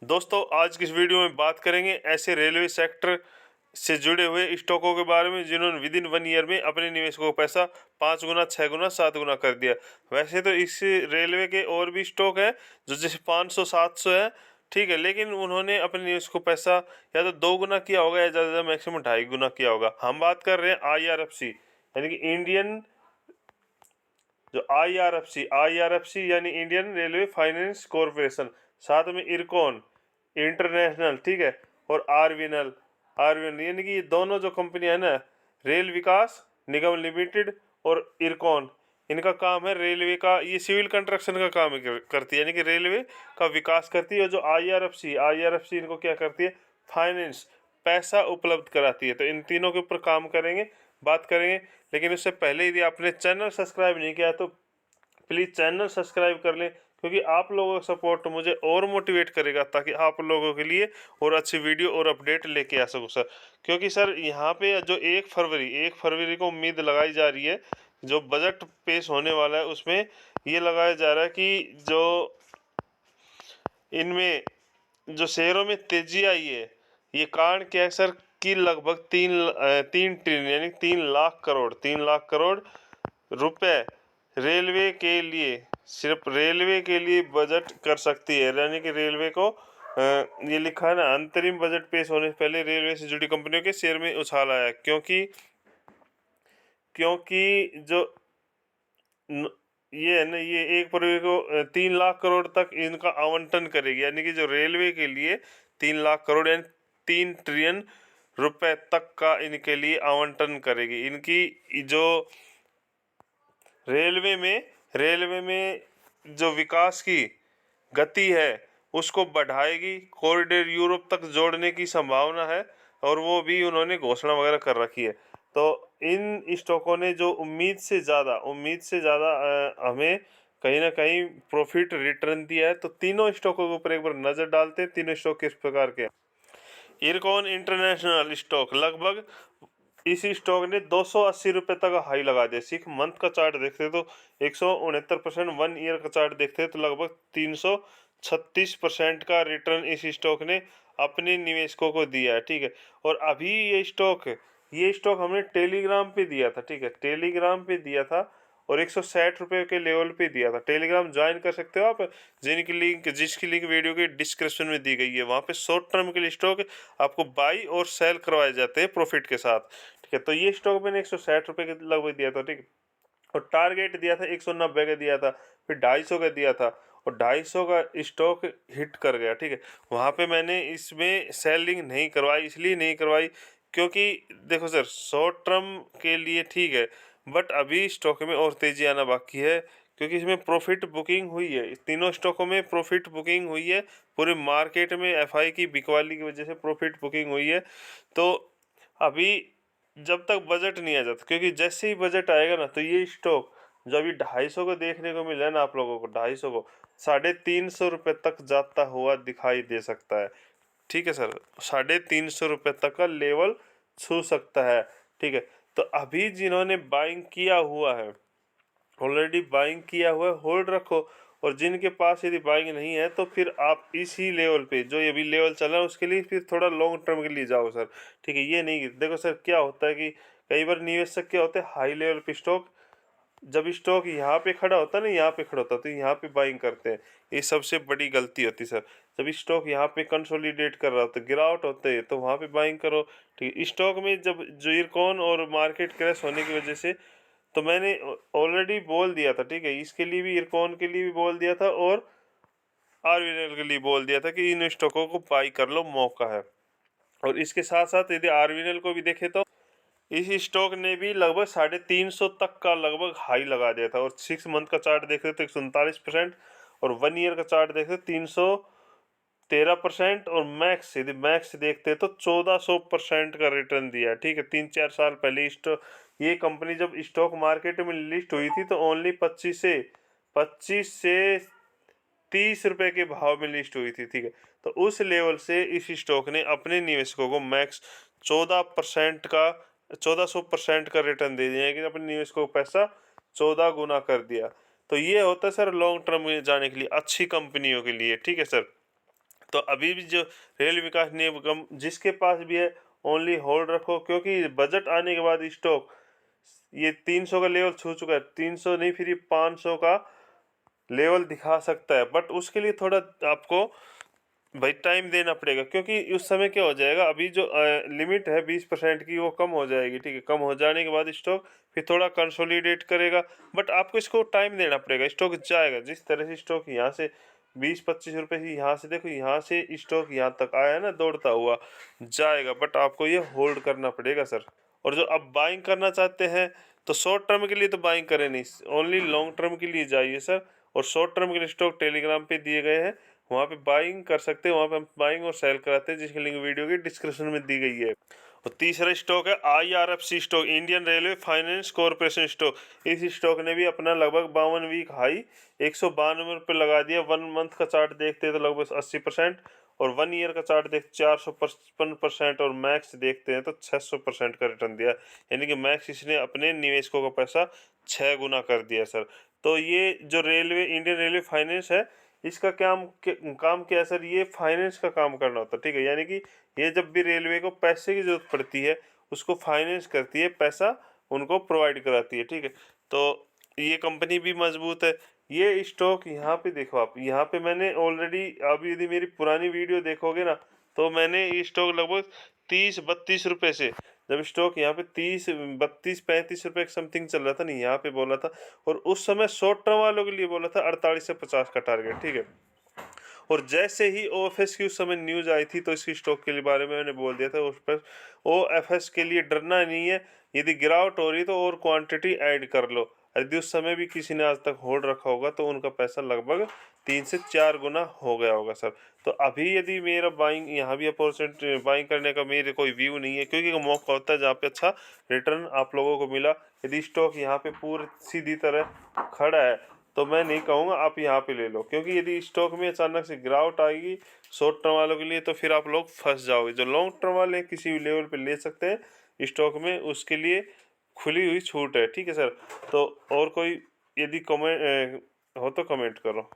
दोस्तों आज की इस वीडियो में बात करेंगे ऐसे रेलवे सेक्टर से जुड़े हुए स्टॉकों के बारे में जिन्होंने विद इन 1 ईयर में अपने निवेशकों को पैसा 5 गुना, 6 गुना, 7 गुना कर दिया। वैसे तो इस रेलवे के और भी स्टॉक है जो जैसे 500, 700 है, ठीक है, लेकिन उन्होंने अपने निवेश को पैसा या तो 2 गुना किया होगा या ज़्यादा मैक्सिमम 2.5 गुना किया होगा। हम बात कर रहे हैं IRFC यानी कि इंडियन जो IRFC यानी इंडियन रेलवे फाइनेंस कॉरपोरेशन, साथ में इरकॉन इंटरनेशनल, ठीक है, और आरवीएनएल आरवीएनएल यानी कि ये दोनों जो कंपनियां है ना, रेल विकास निगम लिमिटेड और इरकॉन, इनका काम है रेलवे का, ये सिविल कंस्ट्रक्शन का काम करती है, यानी कि रेलवे का विकास करती है। और जो IRFC इनको क्या करती है, फाइनेंस, पैसा उपलब्ध कराती है। तो इन तीनों के ऊपर काम करेंगे, बात करेंगे। लेकिन उससे पहले यदि आपने चैनल सब्सक्राइब नहीं किया तो प्लीज़ चैनल सब्सक्राइब कर लें, क्योंकि आप लोगों का सपोर्ट मुझे और मोटिवेट करेगा ताकि आप लोगों के लिए और अच्छी वीडियो और अपडेट लेके आ सकूं सर। क्योंकि सर यहाँ पे जो 1 फरवरी को उम्मीद लगाई जा रही है, जो बजट पेश होने वाला है उसमें ये लगाया जा रहा है कि जो इनमें जो शेयरों में तेजी आई है, ये कारण क्या है सर, कि लगभग 3 ट्रिलियन यानी 3 लाख करोड़ रुपए रेलवे के लिए, सिर्फ रेलवे के लिए बजट कर सकती है। यानी कि रेलवे को ये लिखा है ना, अंतरिम बजट पेश होने से पहले रेलवे से जुड़ी कंपनियों के शेयर में उछाल आया, क्योंकि क्योंकि जो ये है ना, ये 1 फरवरी को 3 लाख करोड़ तक इनका आवंटन करेगी। यानी कि जो रेलवे के लिए 3 लाख करोड़ यानी 3 ट्रिलियन रुपए तक का इनके लिए आवंटन करेगी। इनकी जो रेलवे में जो विकास की गति है उसको बढ़ाएगी, कॉरिडोर यूरोप तक जोड़ने की संभावना है, और वो भी उन्होंने घोषणा वगैरह कर रखी है। तो इन स्टॉकों ने जो उम्मीद से ज़्यादा हमें कहीं ना कहीं प्रॉफिट रिटर्न दिया है। तो तीनों स्टॉकों के ऊपर एक बार नज़र डालते हैं, तीनों स्टॉक किस प्रकार के। इरकॉन इंटरनेशनल स्टॉक लगभग, इस स्टॉक ने 280 रुपये तक हाई लगा दिया। सिक्स मंथ का चार्ट देखते तो 169%, 1 ईयर का चार्ट देखते तो लगभग 336% का रिटर्न इस स्टॉक ने अपने निवेशकों को दिया है, ठीक है। और अभी ये स्टॉक हमने टेलीग्राम पे दिया था, ठीक है, टेलीग्राम पे दिया था और 160 रुपये के लेवल पे दिया था। टेलीग्राम ज्वाइन कर सकते हो आप, जिसकी लिंक वीडियो के डिस्क्रिप्शन में दी गई है। वहाँ पे शॉर्ट टर्म के लिए स्टॉक आपको बाई और सेल करवाए जाते हैं प्रॉफिट के साथ, ठीक है। तो ये स्टॉक मैंने 160 रुपये के लगभग दिया था, ठीक है, और टारगेट दिया था 190 का दिया था, फिर 250 का दिया था, और 250 का स्टॉक हिट कर गया, ठीक है। वहाँ पे मैंने इसमें सेलिंग नहीं करवाई, इसलिए नहीं करवाई क्योंकि देखो सर, शॉर्ट टर्म के लिए ठीक है, बट अभी स्टॉक में और तेजी आना बाकी है, क्योंकि इसमें प्रॉफिट बुकिंग हुई है। इस तीनों स्टॉकों में प्रॉफिट बुकिंग हुई है, पूरे मार्केट में एफआई की बिकवाली की वजह से प्रॉफिट बुकिंग हुई है। तो अभी जब तक बजट नहीं आ जाता, क्योंकि जैसे ही बजट आएगा ना, तो ये स्टॉक जो अभी 250 को देखने को मिला है ना आप लोगों को, 250 को 350 रुपये तक जाता हुआ दिखाई दे सकता है, ठीक है सर। 350 रुपये तक का लेवल छू सकता है, ठीक है। तो अभी जिन्होंने बाइंग किया हुआ है, ऑलरेडी बाइंग किया हुआ है, होल्ड रखो। और जिनके पास यदि बाइंग नहीं है तो फिर आप इसी लेवल पे जो ये भी लेवल चल रहा है उसके लिए फिर थोड़ा लॉन्ग टर्म के लिए जाओ सर, ठीक है। ये नहीं, देखो सर क्या होता है कि कई बार निवेशक क्या होते हैं, हाई लेवल पे स्टॉक, जब स्टॉक यहाँ पे खड़ा होता है ना, यहाँ पे खड़ा होता है तो यहाँ पे बाइंग करते हैं। ये सबसे बड़ी गलती होती है सर। जब स्टॉक यहाँ पे कंसोलिडेट कर रहा होता है, गिरावट होते है, तो वहाँ पे बाइंग करो, ठीक है। स्टॉक में जब जो इरकॉन और मार्केट क्रैश होने की वजह से, तो मैंने ऑलरेडी बोल दिया था, ठीक है, इसके लिए भी, इरकॉन के लिए भी बोल दिया था और आरवीएनएल के लिए बोल दिया था कि इन स्टॉकों को बाई कर लो, मौका है। और इसके साथ साथ यदि आरवीएनएल को भी देखे तो इस स्टॉक ने भी लगभग 350 तक का लगभग हाई लगा दिया था। और 6 मंथ का चार्ट देखते तो 139%, और 1 ईयर का चार्ट देखते 313%, और मैक्स देखते तो 1400% का रिटर्न दिया है, ठीक है। 3-4 साल पहले ये कंपनी जब स्टॉक मार्केट में लिस्ट हुई थी तो ओनली 25 से 30 रुपए के भाव में लिस्ट हुई थी, ठीक है। तो उस लेवल से इस स्टॉक ने अपने निवेशकों को मैक्स 1400% का रिटर्न दे दिया है, कि अपने निवेशकों को पैसा 14 गुना कर दिया। तो ये होता है सर लॉन्ग टर्म में जाने के लिए अच्छी कंपनियों के लिए, ठीक है सर। तो अभी भी जो रेल विकास निगम जिसके पास भी है ओनली होल्ड रखो, क्योंकि बजट आने के बाद स्टॉक ये 300 का लेवल छू चुका है। 300 नहीं, फिर ये 500 का लेवल दिखा सकता है, बट उसके लिए थोड़ा आपको भाई टाइम देना पड़ेगा, क्योंकि उस समय क्या हो जाएगा, अभी जो लिमिट है 20% की वो कम हो जाएगी, ठीक है। कम हो जाने के बाद स्टॉक फिर थोड़ा कंसोलिडेट करेगा, बट आपको इसको टाइम देना पड़ेगा। स्टॉक जाएगा जिस तरह से स्टॉक यहाँ से 20-25 रुपये से यहाँ से देखो, यहाँ से स्टॉक यहाँ तक आया है ना, दौड़ता हुआ जाएगा, बट आपको ये होल्ड करना पड़ेगा सर। और जो अब बाइंग करना चाहते हैं तो शॉर्ट टर्म के लिए तो बाइंग करें नहीं, ओनली लॉन्ग टर्म के लिए जाइए सर। और शॉर्ट टर्म के लिए स्टॉक टेलीग्राम पे दिए गए हैं, वहाँ पे बाइंग कर सकते हैं। वहाँ पे हम बाइंग और सेल कराते हैं, जिसकी लिंक वीडियो के डिस्क्रिप्शन में दी गई है। और तीसरा स्टॉक है IRFC stock, Indian railway finance corporation stock. इस स्टॉक ने भी अपना लगभग 52 वीक हाई 192 रुपये लगा दिया। 1 मंथ का चार्ट देखते हैं तो लगभग 80%, और 1 ईयर का चार्ट देखते 455%, और मैक्स देखते हैं तो 600% का रिटर्न दिया। यानी कि मैक्स इसने अपने निवेशकों का पैसा 6 गुना कर दिया सर। तो ये जो रेलवे इंडियन रेलवे फाइनेंस है, इसका काम क्या है सर, ये फाइनेंस का काम करना होता है, ठीक है। यानी कि ये जब भी रेलवे को पैसे की जरूरत पड़ती है उसको फाइनेंस करती है, पैसा उनको प्रोवाइड कराती है, ठीक है। तो ये कंपनी भी मजबूत है। ये स्टॉक यहाँ पे देखो आप, यहाँ पे मैंने ऑलरेडी, अभी यदि मेरी पुरानी वीडियो देखोगे ना, तो मैंने ये स्टॉक लगभग 30-32 रुपये से, जब स्टॉक यहाँ पे 30-32-35 रुपये समथिंग चल रहा था नहीं, यहाँ पे बोला था। और उस समय शॉर्ट टर्म वालों के लिए बोला था 48 से 50 का टारगेट, ठीक है। और जैसे ही OFS की उस समय न्यूज़ आई थी तो इसकी स्टॉक के बारे में मैंने बोल दिया था उस पर, OFS के लिए डरना नहीं है, यदि गिरावट हो रही तो और क्वांटिटी ऐड कर लो। यदि उस समय भी किसी ने आज तक होल्ड रखा होगा तो उनका पैसा लगभग 3 से 4 गुना हो गया होगा सर। तो अभी यदि मेरा बाइंग यहाँ भी अपॉर्चुनिटी बाइंग करने का मेरे कोई व्यू नहीं है, क्योंकि एक मौका होता है जहाँ पे अच्छा रिटर्न आप लोगों को मिला। यदि स्टॉक यहाँ पे पूरी सीधी तरह खड़ा है तो मैं नहीं कहूँगा आप यहाँ पे ले लो, क्योंकि यदि स्टॉक में अचानक से गिरावट आएगी शॉर्ट टर्म वालों के लिए तो फिर आप लोग फंस जाओगे। जो लॉन्ग टर्म वाले किसी भी लेवल पे ले सकते हैं स्टॉक में, उसके लिए खुली हुई छूट है, ठीक है सर। तो और कोई यदि कमेंट हो तो कमेंट करो।